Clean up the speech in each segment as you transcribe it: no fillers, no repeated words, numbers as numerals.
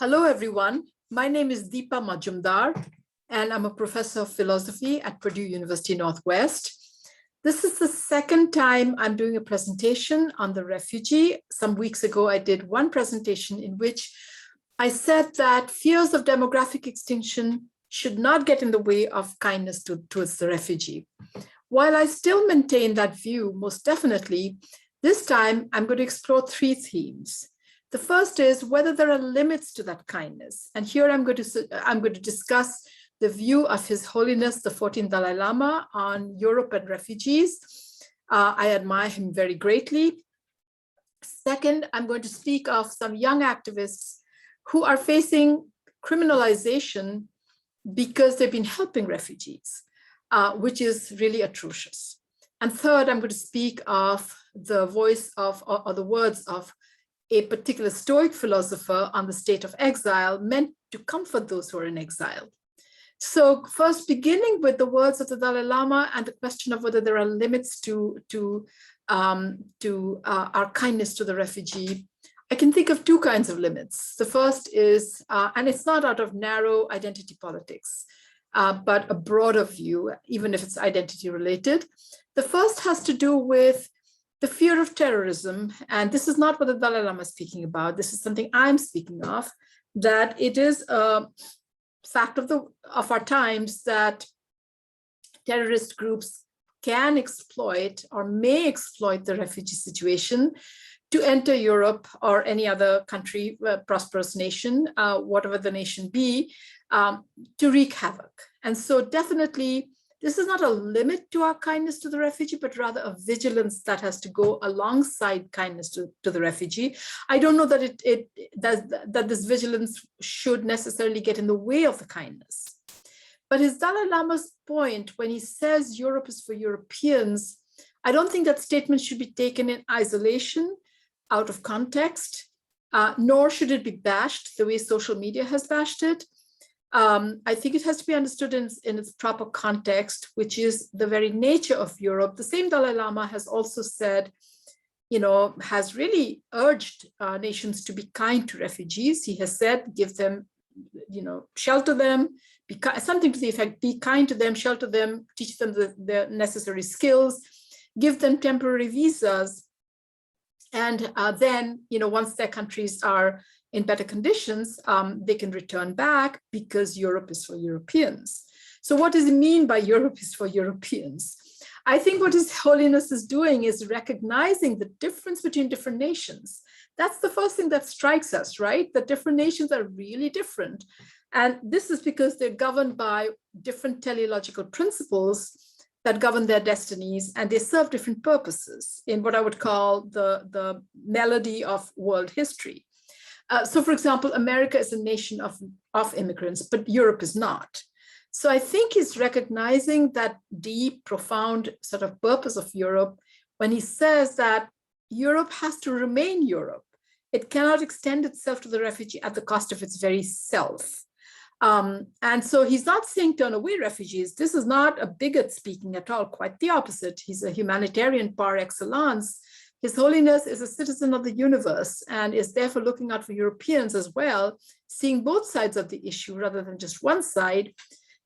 Hello, everyone. My name is Deepa Majumdar, and I'm a professor of philosophy at Purdue University Northwest. This is the second time I'm doing a presentation on the refugee. Some weeks ago, I did one presentation in which I said that fears of demographic extinction should not get in the way of kindness towards the refugee. While I still maintain that view, most definitely, this time I'm going to explore three themes. The first is whether there are limits to that kindness. And here I'm going to discuss the view of His Holiness, the 14th Dalai Lama, on Europe and refugees. I admire him very greatly. Second, I'm going to speak of some young activists who are facing criminalization because they've been helping refugees, which is really atrocious. And third, I'm going to speak of the voice of, or the words of a particular Stoic philosopher on the state of exile, meant to comfort those who are in exile. So first, beginning with the words of the Dalai Lama and the question of whether there are limits to our kindness to the refugee, I can think of two kinds of limits. The first is, and it's not out of narrow identity politics, but a broader view, even if it's identity related. The first has to do with the fear of terrorism, and this is not what the Dalai Lama is speaking about. This is something I'm speaking of, that it is a fact of our times that terrorist groups can exploit or may exploit the refugee situation to enter Europe or any other country, prosperous nation, whatever the nation be, to wreak havoc. And so definitely, this is not a limit to our kindness to the refugee, but rather a vigilance that has to go alongside kindness to the refugee. I don't know that that this vigilance should necessarily get in the way of the kindness. But his Dalai Lama's point, when he says Europe is for Europeans, I don't think that statement should be taken in isolation, out of context, nor should it be bashed the way social media has bashed it. I think it has to be understood in its proper context, which is the very nature of Europe. The same Dalai Lama has also said, has really urged nations to be kind to refugees. He has said, give them, shelter them, something to the effect, be kind to them, shelter them, teach them the necessary skills, give them temporary visas. And then, once their countries are in better conditions, they can return back because Europe is for Europeans. So what does it mean by Europe is for Europeans? I think what His Holiness is doing is recognizing the difference between different nations. That's the first thing that strikes us, right? That different nations are really different. And this is because they're governed by different teleological principles that govern their destinies, and they serve different purposes in what I would call the melody of world history. So for example, America is a nation of immigrants, but Europe is not. So I think he's recognizing that deep, profound sort of purpose of Europe when he says that Europe has to remain Europe. It cannot extend itself to the refugee at the cost of its very self. And so he's not saying turn away refugees. This is not a bigot speaking at all, quite the opposite. He's a humanitarian par excellence. His Holiness is a citizen of the universe and is therefore looking out for Europeans as well, seeing both sides of the issue rather than just one side.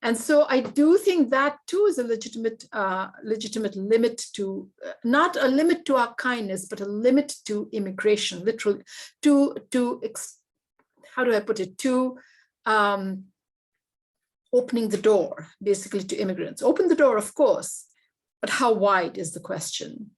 And so I do think that too is a legitimate limit to, not a limit to our kindness, but a limit to immigration, literally, how do I put it, to opening the door, basically, to immigrants. Open the door, of course, but how wide is the question?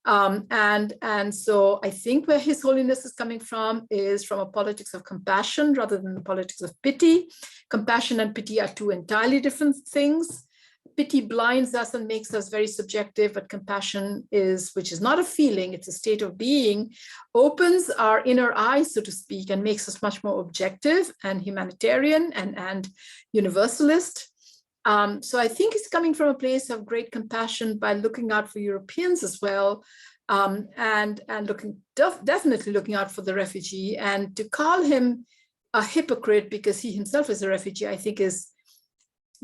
And so I think where His Holiness is coming from is from a politics of compassion rather than the politics of pity. Compassion and pity are two entirely different things. Pity blinds us and makes us very subjective, but compassion which is not a feeling, it's a state of being, opens our inner eyes, so to speak, and makes us much more objective and humanitarian and universalist. So I think he's coming from a place of great compassion by looking out for Europeans as well, and definitely looking out for the refugee. And to call him a hypocrite because he himself is a refugee, I think is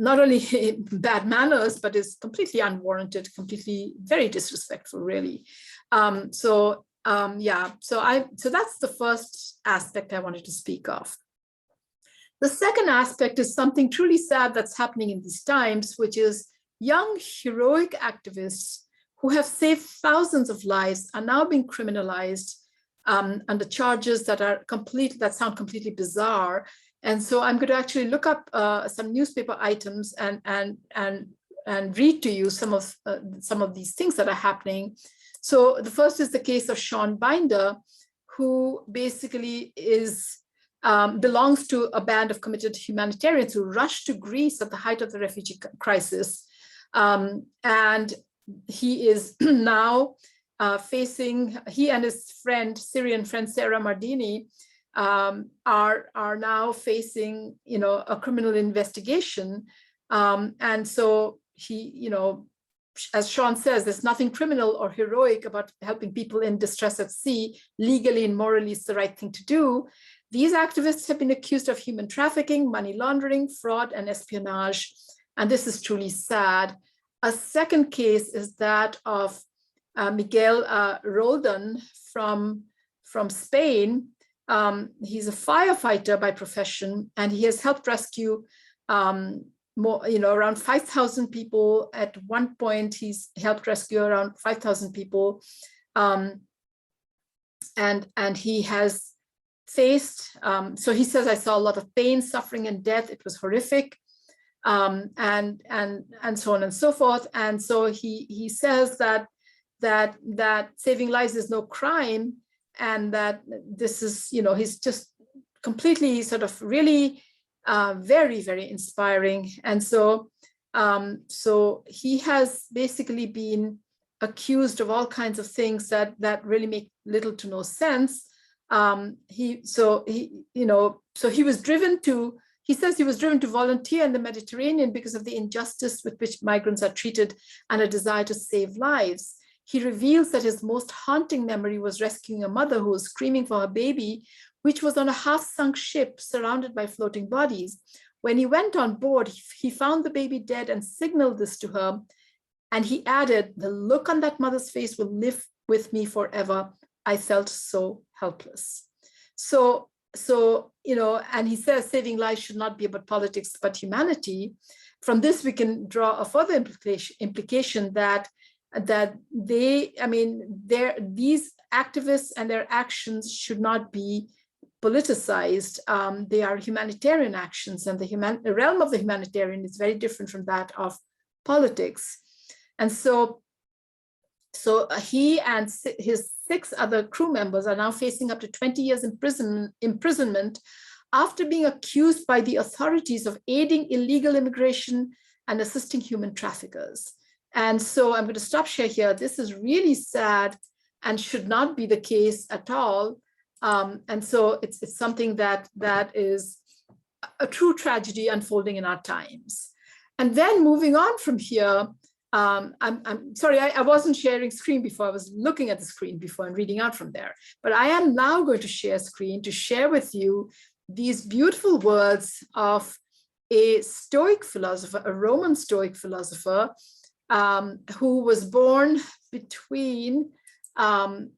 not only bad manners, but is completely unwarranted, completely very disrespectful, really. So that's the first aspect I wanted to speak of. The second aspect is something truly sad that's happening in these times, which is young heroic activists who have saved thousands of lives are now being criminalized under charges that sound completely bizarre. And so I'm going to actually look up some newspaper items and read to you some of these things that are happening. So the first is the case of Sean Binder, who basically belongs to a band of committed humanitarians who rushed to Greece at the height of the refugee crisis. And he is now he and his Syrian friend Sarah Mardini, are now facing, a criminal investigation. And so he, as Sean says, there's nothing criminal or heroic about helping people in distress at sea. Legally and morally, it's the right thing to do. These activists have been accused of human trafficking, money laundering, fraud, and espionage. And this is truly sad. A second case is that of Miguel Roldan from Spain. He's a firefighter by profession, and he has helped rescue around 5,000 people. At one point, he's helped rescue around 5,000 people. And he has faced, so he says, I saw a lot of pain, suffering, and death. It was horrific. And so on and so forth. And so he says that saving lives is no crime, and that this is, he's just completely sort of really very, very inspiring. And so he has basically been accused of all kinds of things that really make little to no sense. He says he was driven to volunteer in the Mediterranean because of the injustice with which migrants are treated and a desire to save lives. He reveals that his most haunting memory was rescuing a mother who was screaming for her baby, which was on a half-sunk ship surrounded by floating bodies. When he went on board, he found the baby dead and signaled this to her. And he added, the look on that mother's face will live with me forever. I felt so helpless. So, and he says saving lives should not be about politics, but humanity. From this, we can draw a further implication that these activists and their actions should not be politicized. They are humanitarian actions, and the realm of the humanitarian is very different from that of politics. And so he and his 6 other crew members are now facing up to 20 years imprisonment after being accused by the authorities of aiding illegal immigration and assisting human traffickers. And so I'm going to stop share here. This is really sad and should not be the case at all. And so it's something that is a true tragedy unfolding in our times. And then moving on from here, I'm sorry, I wasn't sharing screen before. I was looking at the screen before and reading out from there. But I am now going to share screen to share with you these beautiful words of a Stoic philosopher, a Roman Stoic philosopher, who was born between 10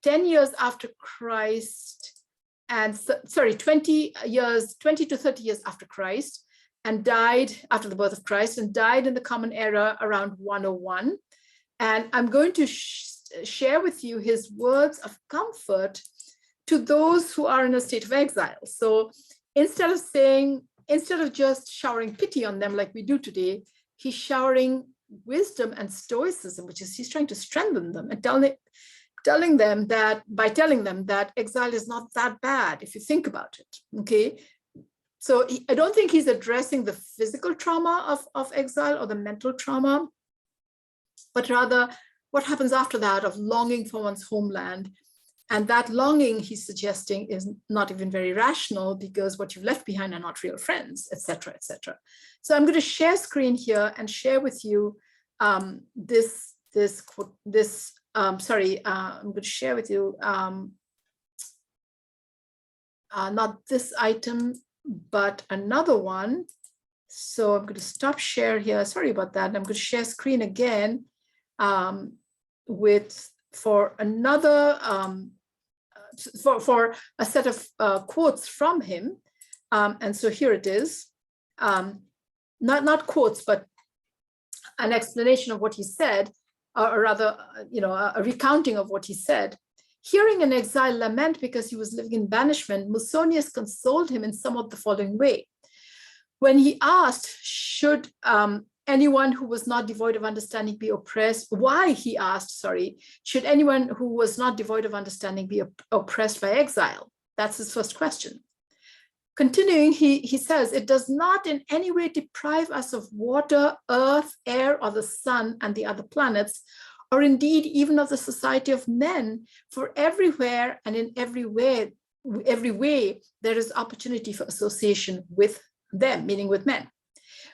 years after Christ and 20 to 30 years after Christ, and died after the birth of Christ, and died in the Common Era around 101. And I'm going to share with you his words of comfort to those who are in a state of exile. So instead of just showering pity on them like we do today, he's showering wisdom and stoicism, which is he's trying to strengthen them and telling them that exile is not that bad if you think about it, okay? So I don't think he's addressing the physical trauma of exile or the mental trauma, but rather what happens after that of longing for one's homeland. And that longing, he's suggesting, is not even very rational because what you've left behind are not real friends, et cetera, et cetera. So I'm going to share screen here and share with you I'm going to share with you not this item, but another one. So I'm going to stop share here. Sorry about that. I'm going to share screen again for another for a set of quotes from him. And so here it is, not quotes, but an explanation of what he said, or rather, a recounting of what he said. Hearing an exile lament because he was living in banishment, Musonius consoled him in somewhat the following way. When he asked, should anyone who was not devoid of understanding be oppressed? Why, he asked, should anyone who was not devoid of understanding be oppressed by exile? That's his first question. Continuing, he says, it does not in any way deprive us of water, earth, air, or the sun and the other planets, or indeed even of the society of men, for everywhere and in every way there is opportunity for association with them, meaning with men.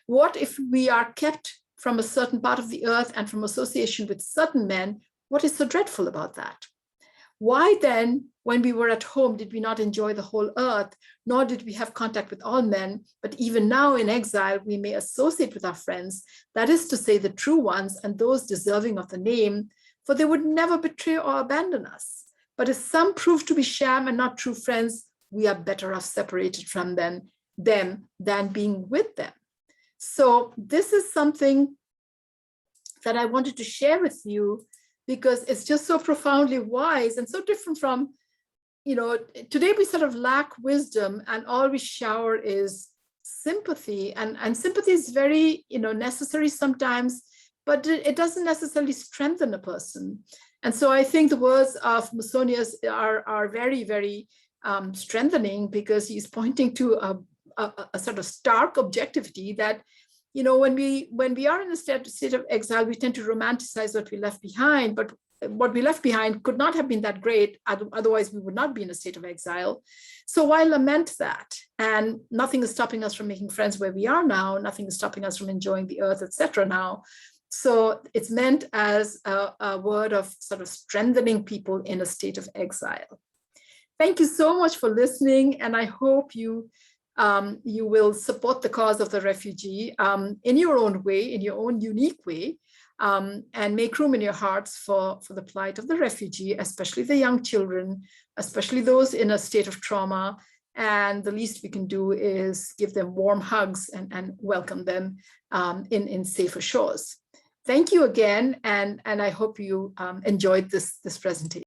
What if we are kept from a certain part of the earth and from association with certain men? What is so dreadful about that? Why then, when we were at home, did we not enjoy the whole earth, nor did we have contact with all men, but even now in exile, we may associate with our friends, that is to say the true ones and those deserving of the name, for they would never betray or abandon us. But if some prove to be sham and not true friends, we are better off separated from them than being with them. So this is something that I wanted to share with you, because it's just so profoundly wise and so different from, today we sort of lack wisdom and all we shower is sympathy. And sympathy is very, necessary sometimes, but it doesn't necessarily strengthen a person. And so I think the words of Musonius are very, very strengthening, because he's pointing to a sort of stark objectivity that, when we are in a state of exile, we tend to romanticize what we left behind, but what we left behind could not have been that great. Otherwise, we would not be in a state of exile. So why lament that? And nothing is stopping us from making friends where we are now. Nothing is stopping us from enjoying the earth, etc. now. So it's meant as a word of sort of strengthening people in a state of exile. Thank you so much for listening. And I hope you will support the cause of the refugee in your own way, in your own unique way, and make room in your hearts for the plight of the refugee, especially the young children, especially those in a state of trauma. And the least we can do is give them warm hugs and welcome them in safer shores. Thank you again, and I hope you enjoyed this presentation.